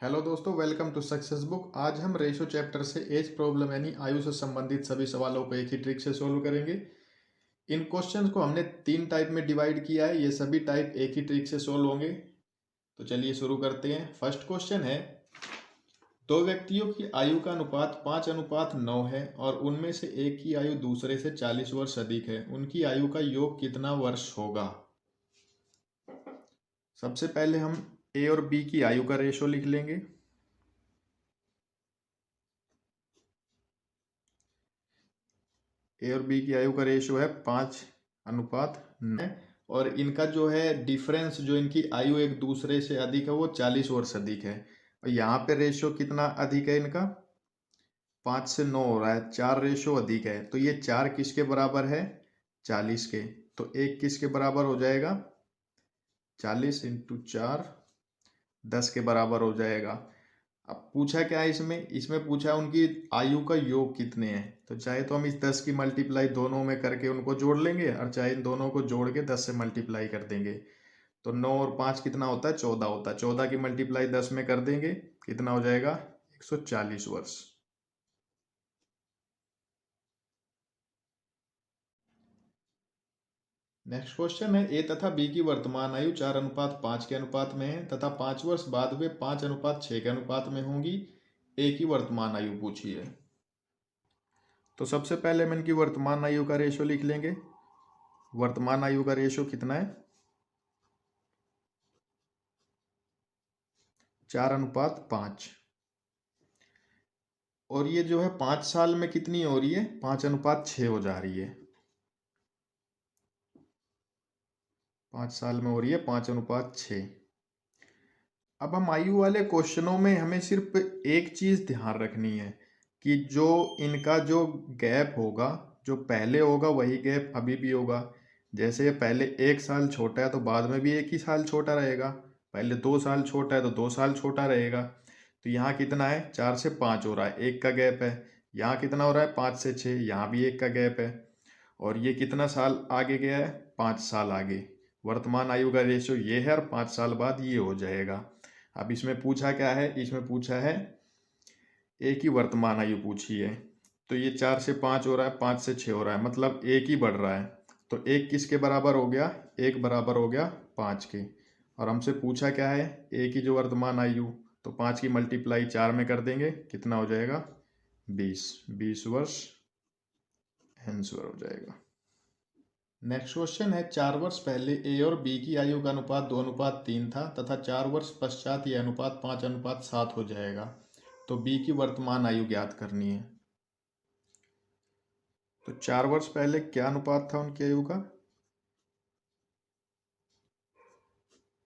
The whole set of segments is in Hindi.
हेलो दोस्तों, वेलकम टू सक्सेस बुक। आज हम रेशो चैप्टर से एज प्रॉब्लम यानी आयु से संबंधित सभी सवालों को एक ही ट्रिक से सोल्व करेंगे। इन क्वेश्चंस को हमने 3 टाइप में डिवाइड किया है। ये सभी टाइप एक ही ट्रिक से सोल्व होंगे। तो चलिए शुरू करते हैं। फर्स्ट क्वेश्चन है, दो व्यक्तियों की आयु का अनुपात 5:9 है और उनमें से एक की आयु दूसरे से 40 वर्ष अधिक है। उनकी आयु का योग कितना वर्ष होगा? सबसे पहले हम ए और बी की आयु का रेशो लिख लेंगे। ए और बी की आयु का रेशियो है 5:9 और इनका जो है डिफरेंस, जो इनकी आयु एक दूसरे से अधिक है, वो 40 वर्ष अधिक है। और यहाँ पे रेशियो कितना अधिक है इनका? 5 से 9 हो रहा है, 4 रेशियो अधिक है। तो ये 4 किसके बराबर है? 40 के। तो एक किसके बराबर हो जाएगा? 40 × 4 10 के बराबर हो जाएगा। अब पूछा क्या है इसमें? इसमें पूछा है उनकी आयु का योग कितने हैं। तो चाहे तो हम इस 10 की मल्टीप्लाई दोनों में करके उनको जोड़ लेंगे, और चाहे इन दोनों को जोड़ के 10 से मल्टीप्लाई कर देंगे। तो 9 और 5 कितना होता है? 14 होता है। 14 की मल्टीप्लाई 10 में कर देंगे, कितना हो जाएगा? 140 वर्ष। नेक्स्ट क्वेश्चन है, ए तथा बी की वर्तमान आयु 4:5 के अनुपात में है तथा 5 वर्ष बाद वे 5:6 के अनुपात में होंगी। ए की वर्तमान आयु पूछी है। तो सबसे पहले हम इनकी वर्तमान आयु का रेशो लिख लेंगे। वर्तमान आयु का रेशो कितना है? 4:5। और ये जो है 5 साल में कितनी हो रही है? 5:6 हो जा रही है। 5 साल में हो रही है 5:6। अब हम आयु वाले क्वेश्चनों में हमें सिर्फ एक चीज ध्यान रखनी है कि जो इनका जो गैप होगा, जो पहले होगा वही गैप अभी भी होगा। जैसे ये पहले 1 साल छोटा है तो बाद में भी 1 ही साल छोटा रहेगा। पहले 2 साल छोटा है तो 2 साल छोटा रहेगा। तो यहाँ कितना है? 4 से 5 हो रहा है, एक का गैप है। यहाँ कितना हो रहा है? 5 से 6, यहाँ भी एक का गैप है। और ये कितना साल आगे गया है? 5 साल आगे। वर्तमान आयु का रेशियो ये है और 5 साल बाद ये हो जाएगा। अब इसमें पूछा क्या है? इसमें पूछा है एक ही वर्तमान आयु पूछी है। तो ये 4 से 5 हो रहा है, 5 से 6 हो रहा है, मतलब एक ही बढ़ रहा है। तो एक किसके बराबर हो गया? एक बराबर हो गया 5 के। और हमसे पूछा क्या है? एक ही जो वर्तमान आयु। तो 5 की मल्टीप्लाई 4 में कर देंगे, कितना हो जाएगा? 20 वर्ष आंसर हो जाएगा। नेक्स्ट क्वेश्चन है, 4 वर्ष पहले ए और बी की आयु का अनुपात 2:3 था तथा 4 वर्ष पश्चात यह अनुपात 5:7 हो जाएगा। तो बी की वर्तमान आयु ज्ञात करनी है। तो 4 वर्ष पहले क्या अनुपात था उनकी आयु का?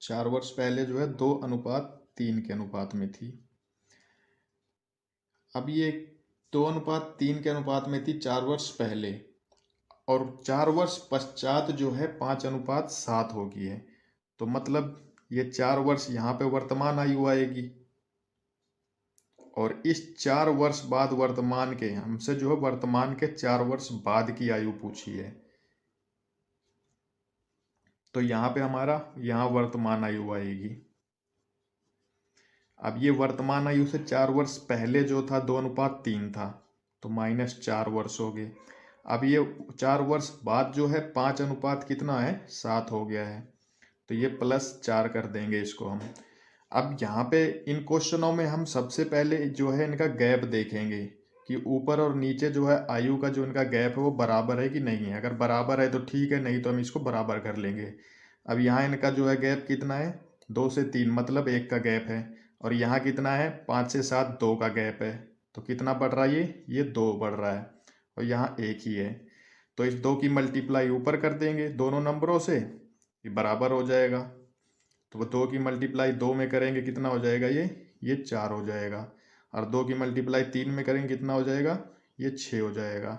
4 वर्ष पहले जो है 2:3 के अनुपात में थी। अब ये 2:3 के अनुपात में थी 4 वर्ष पहले, और 4 वर्ष पश्चात जो है 5:7 हो गई है। तो मतलब ये 4 वर्ष यहाँ पे वर्तमान आयु आएगी, और इस 4 वर्ष बाद वर्तमान के, हमसे जो है वर्तमान के 4 वर्ष बाद की आयु पूछी है। तो यहाँ पे हमारा यहाँ वर्तमान आयु आएगी। अब ये वर्तमान आयु से 4 वर्ष पहले जो था 2:3 था, तो -4 वर्ष हो गए। अब ये 4 वर्ष बाद जो है 5 कितना है? 7 हो गया है। तो ये +4 कर देंगे इसको हम। अब यहाँ पे इन क्वेश्चनों में हम सबसे पहले जो है इनका गैप देखेंगे कि ऊपर और नीचे जो है आयु का जो इनका गैप है वो बराबर है कि नहीं है। अगर बराबर है तो ठीक है, नहीं तो हम इसको बराबर कर लेंगे। अब यहाँ इनका जो है गैप कितना है? 2 से 3, मतलब एक का गैप है। और यहाँ कितना है? 5 से 7, 2 का गैप है। तो कितना बढ़ रहा है ये 2 बढ़ रहा है, और यहाँ एक ही है। तो इस 2 की मल्टीप्लाई ऊपर कर देंगे दोनों नंबरों से, ये बराबर हो जाएगा। तो 2 की मल्टीप्लाई 2 में करेंगे, कितना हो जाएगा? ये 4 हो जाएगा। और 2 की मल्टीप्लाई 3 में करेंगे, कितना हो जाएगा? ये 6 हो जाएगा।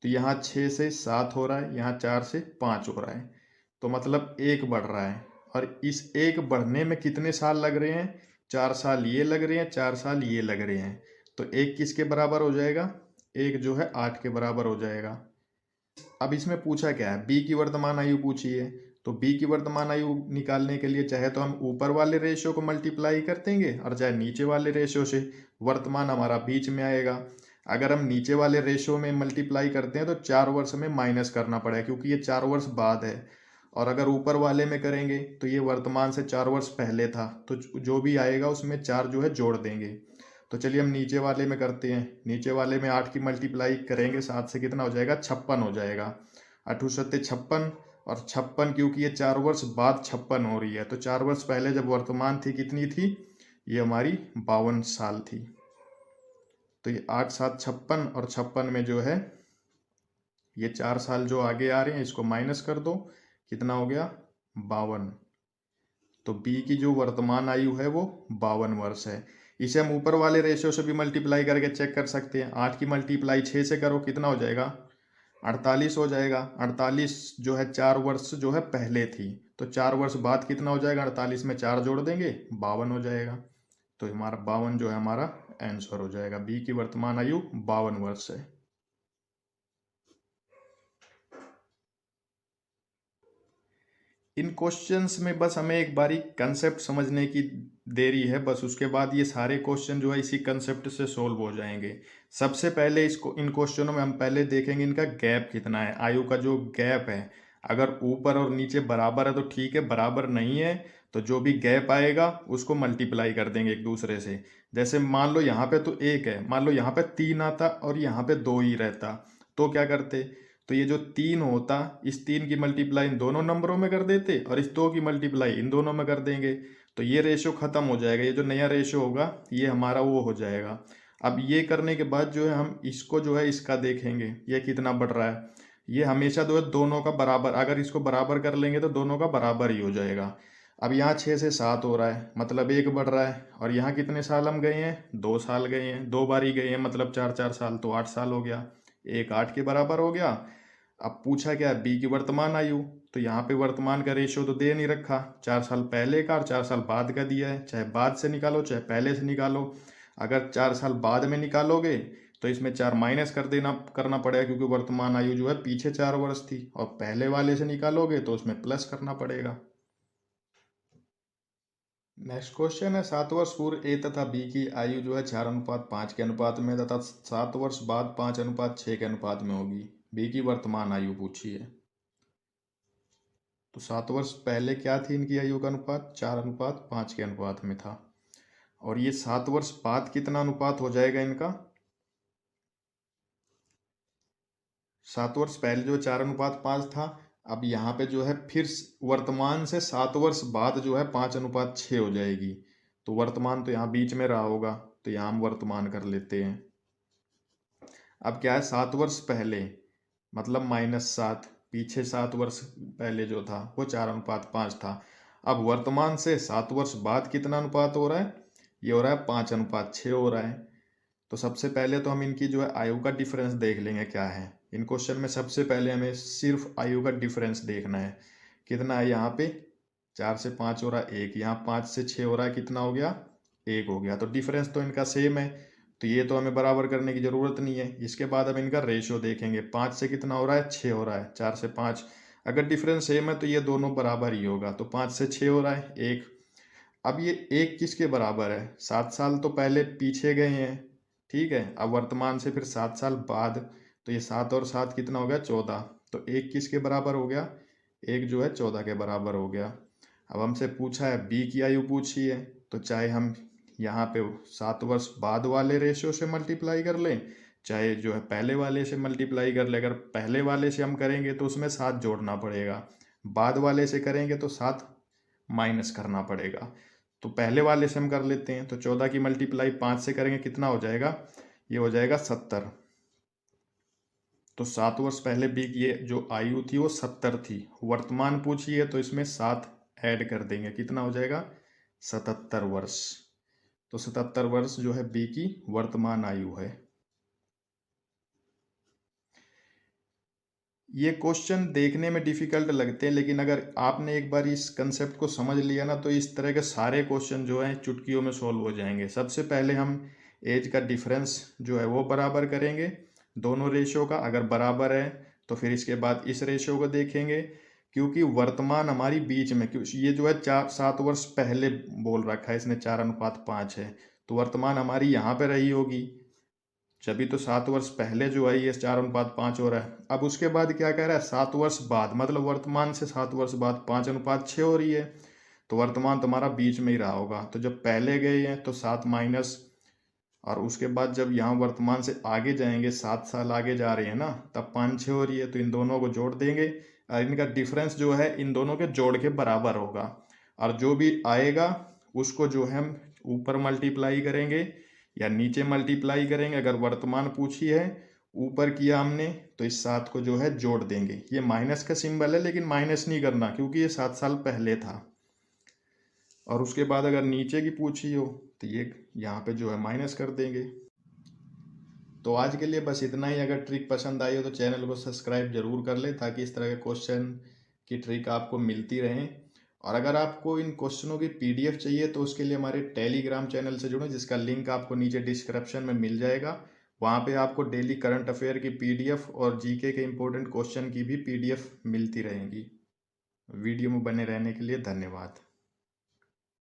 तो यहाँ 6 से 7 हो रहा है, यहाँ 4 से 5 हो रहा है। तो मतलब एक बढ़ रहा है। और इस एक बढ़ने में कितने साल लग रहे हैं? 4 साल ये लग रहे हैं, 4 साल ये लग रहे हैं। तो एक किसके बराबर हो जाएगा? एक जो है 8 के बराबर हो जाएगा। अब इसमें पूछा क्या है? बी की वर्तमान आयु पूछी है। तो बी की वर्तमान आयु निकालने के लिए चाहे तो हम ऊपर वाले रेशियो को मल्टीप्लाई कर देंगे और चाहे नीचे वाले रेशियो से, वर्तमान हमारा बीच में आएगा। अगर हम नीचे वाले रेशियो में मल्टीप्लाई करते हैं तो 4 वर्ष में माइनस करना पड़ेगा क्योंकि ये 4 वर्ष बाद है। और अगर ऊपर वाले में करेंगे तो ये वर्तमान से 4 वर्ष पहले था, तो जो भी आएगा उसमें 4 जो है जोड़ देंगे। तो चलिए हम नीचे वाले में करते हैं। नीचे वाले में 8 की मल्टीप्लाई करेंगे 7 से, कितना हो जाएगा, 56 हो जाएगा। 8 सत्ते 56, और 56 क्योंकि ये 4 वर्ष बाद 56 हो रही है, तो 4 वर्ष पहले जब वर्तमान थी कितनी थी, ये हमारी 52 साल थी। तो ये 8 7 56 और 56 में जो है ये 4 साल जो आगे आ रहे हैं इसको माइनस कर दो, कितना हो गया, 52। तो बी की जो वर्तमान आयु है वो 52 वर्ष है। इसे हम ऊपर वाले रेशियो से भी मल्टीप्लाई करके चेक कर सकते हैं। 8 की मल्टीप्लाई 6 से करो, कितना हो जाएगा, 48 हो जाएगा। 48 जो है 4 वर्ष जो है पहले थी, तो 4 वर्ष बाद कितना हो जाएगा, 48 में 4 जोड़ देंगे 52 हो जाएगा। तो हमारा 52 जो है हमारा आंसर हो जाएगा। बी की वर्तमान आयु 52 वर्ष है। इन क्वेश्चंस में बस हमें एक बारी कंसेप्ट समझने की देरी है, बस उसके बाद ये सारे क्वेश्चन जो है इसी कंसेप्ट से सोल्व हो जाएंगे। सबसे पहले इसको, इन क्वेश्चनों में हम पहले देखेंगे इनका गैप कितना है, आयु का जो गैप है। अगर ऊपर और नीचे बराबर है तो ठीक है, बराबर नहीं है तो जो भी गैप आएगा उसको मल्टीप्लाई कर देंगे एक दूसरे से। जैसे मान लो यहाँ पे तो 1 है, मान लो यहाँ पे 3 आता और यहाँ पे 2 ही रहता, तो क्या करते, तो ये जो 3 होता, इस 3 की मल्टीप्लाई इन दोनों नंबरों में कर देते और इस 2 की मल्टीप्लाई इन दोनों में कर देंगे, तो ये रेशियो खत्म हो जाएगा। ये जो नया रेशियो होगा ये हमारा वो हो जाएगा। अब ये करने के बाद जो है हम इसको जो है इसका देखेंगे, ये कितना बढ़ रहा है। ये हमेशा जो है दोनों का बराबर, अगर इसको बराबर कर लेंगे तो दोनों का बराबर ही हो जाएगा। अब यहाँ 6 से 7 हो रहा है, मतलब 1 बढ़ रहा है, और यहाँ कितने साल हम गए हैं, 2 साल गए हैं, 2 बार ही गए हैं, मतलब 4 साल, तो 8 साल हो गया। 1 8 के बराबर हो गया। अब पूछा क्या है, बी की वर्तमान आयु, तो यहाँ पे वर्तमान का रेशियो तो दे नहीं रखा, 4 साल पहले का और 4 साल बाद का दिया है, चाहे बाद से निकालो चाहे पहले से निकालो। अगर 4 साल बाद में निकालोगे तो इसमें 4 माइनस करना पड़ेगा क्योंकि वर्तमान आयु जो है पीछे 4 वर्ष थी, और पहले वाले से निकालोगे तो उसमें प्लस करना पड़ेगा। नेक्स्ट क्वेश्चन है, 7 वर्ष पूर्व ए तथा बी की आयु जो है 4:5 के अनुपात में तथा 7 वर्ष बाद 5:6 के अनुपात में होगी। बी की वर्तमान आयु पूछी है। तो 7 वर्ष पहले क्या थी इनकी आयु का अनुपात, 4:5 के अनुपात में था, और ये 7 वर्ष बाद कितना अनुपात हो जाएगा इनका, 7 वर्ष पहले जो 4:5 था, अब यहाँ पे जो है फिर वर्तमान से 7 वर्ष बाद जो है 5:6 हो जाएगी। तो वर्तमान तो यहाँ बीच में रहा होगा, तो यहाँ हम वर्तमान कर लेते हैं। अब क्या है, 7 वर्ष पहले मतलब -7, पीछे 7 वर्ष पहले जो था वो 4:5 था। अब वर्तमान से 7 वर्ष बाद कितना अनुपात हो रहा है, ये हो रहा है 5:6 हो रहा है। तो सबसे पहले तो हम इनकी जो है आयु का डिफरेंस देख लेंगे क्या है। इन क्वेश्चन में सबसे पहले हमें सिर्फ आयु का डिफरेंस देखना है, कितना है, यहाँ पे 4 से 5 हो रहा है 1, यहाँ 5 से 6 हो रहा है, कितना हो गया, 1 हो गया। तो डिफरेंस तो इनका सेम है, तो ये तो हमें बराबर करने की ज़रूरत नहीं है। इसके बाद हम इनका रेशियो देखेंगे, 5 से कितना हो रहा है, 6 हो रहा है, 4 से 5, अगर डिफरेंस सेम है तो ये दोनों बराबर ही होगा, तो 5 से 6 हो रहा है 1। अब ये 1 किसके बराबर है, 7 साल तो पहले पीछे गए हैं, ठीक है। अब वर्तमान से फिर 7 साल बाद, तो ये 7 और 7 कितना हो गया, 14, तो 1 किसके बराबर हो गया, 1 जो है 14 के बराबर हो गया। अब हमसे पूछा है बी की आयु पूछी है, तो चाहे हम यहाँ पे 7 वर्ष बाद वाले रेशियो से मल्टीप्लाई कर लें, चाहे जो है पहले वाले से मल्टीप्लाई कर ले। अगर पहले वाले से हम करेंगे तो उसमें 7 जोड़ना पड़ेगा, बाद वाले से करेंगे तो 7 माइनस करना पड़ेगा। तो पहले वाले से हम कर लेते हैं, तो 14 की मल्टीप्लाई 5 से करेंगे, कितना हो जाएगा, ये हो जाएगा 70। तो 7 वर्ष पहले बी की जो आयु थी वो 70 थी, वर्तमान पूछी है तो इसमें 7 ऐड कर देंगे, कितना हो जाएगा, 77 वर्ष। तो 77 वर्ष जो है बी की वर्तमान आयु है। ये क्वेश्चन देखने में डिफिकल्ट लगते हैं, लेकिन अगर आपने एक बार इस कंसेप्ट को समझ लिया ना तो इस तरह के सारे क्वेश्चन जो हैं चुटकियों में सॉल्व हो जाएंगे। सबसे पहले हम एज का डिफरेंस जो है वो बराबर करेंगे दोनों रेशियो का, अगर बराबर है तो फिर इसके बाद इस रेशियो को देखेंगे क्योंकि वर्तमान हमारी बीच में, क्यों ये जो है 7 वर्ष पहले बोल रखा है इसने, 4:5 है, तो वर्तमान हमारी यहाँ पे रही होगी, जभी तो 7 वर्ष पहले जो है ये 4:5 हो रहा है। अब उसके बाद क्या कह रहा है, 7 वर्ष बाद, मतलब वर्तमान से 7 वर्ष बाद 5:6 हो रही है, तो वर्तमान तुम्हारा बीच में ही रहा होगा। तो जब पहले गए हैं तो 7 माइनस, और उसके बाद जब यहाँ वर्तमान से आगे जाएंगे, 7 साल आगे जा रहे हैं ना, तब 5:6 हो रही है, तो इन दोनों को जोड़ देंगे और इनका डिफरेंस जो है इन दोनों के जोड़ के बराबर होगा, और जो भी आएगा उसको जो है हम ऊपर मल्टीप्लाई करेंगे या नीचे मल्टीप्लाई करेंगे। अगर वर्तमान पूछी है, ऊपर किया हमने, तो इस 7 को जो है जोड़ देंगे। ये माइनस का सिंबल है, लेकिन माइनस नहीं करना क्योंकि ये 7 साल पहले था। और उसके बाद अगर नीचे की पूछी हो तो ये यहाँ पे जो है माइनस कर देंगे। तो आज के लिए बस इतना ही। अगर ट्रिक पसंद आई हो तो चैनल को सब्सक्राइब जरूर कर ले, ताकि इस तरह के क्वेश्चन की ट्रिक आपको मिलती रहें। और अगर आपको इन क्वेश्चनों की पीडीएफ चाहिए तो उसके लिए हमारे टेलीग्राम चैनल से जुड़ें, जिसका लिंक आपको नीचे डिस्क्रिप्शन में मिल जाएगा। वहाँ पे आपको डेली करंट अफेयर की पीडीएफ और जीके के इंपॉर्टेंट क्वेश्चन की भी पीडीएफ मिलती रहेंगी। वीडियो में बने रहने के लिए धन्यवाद।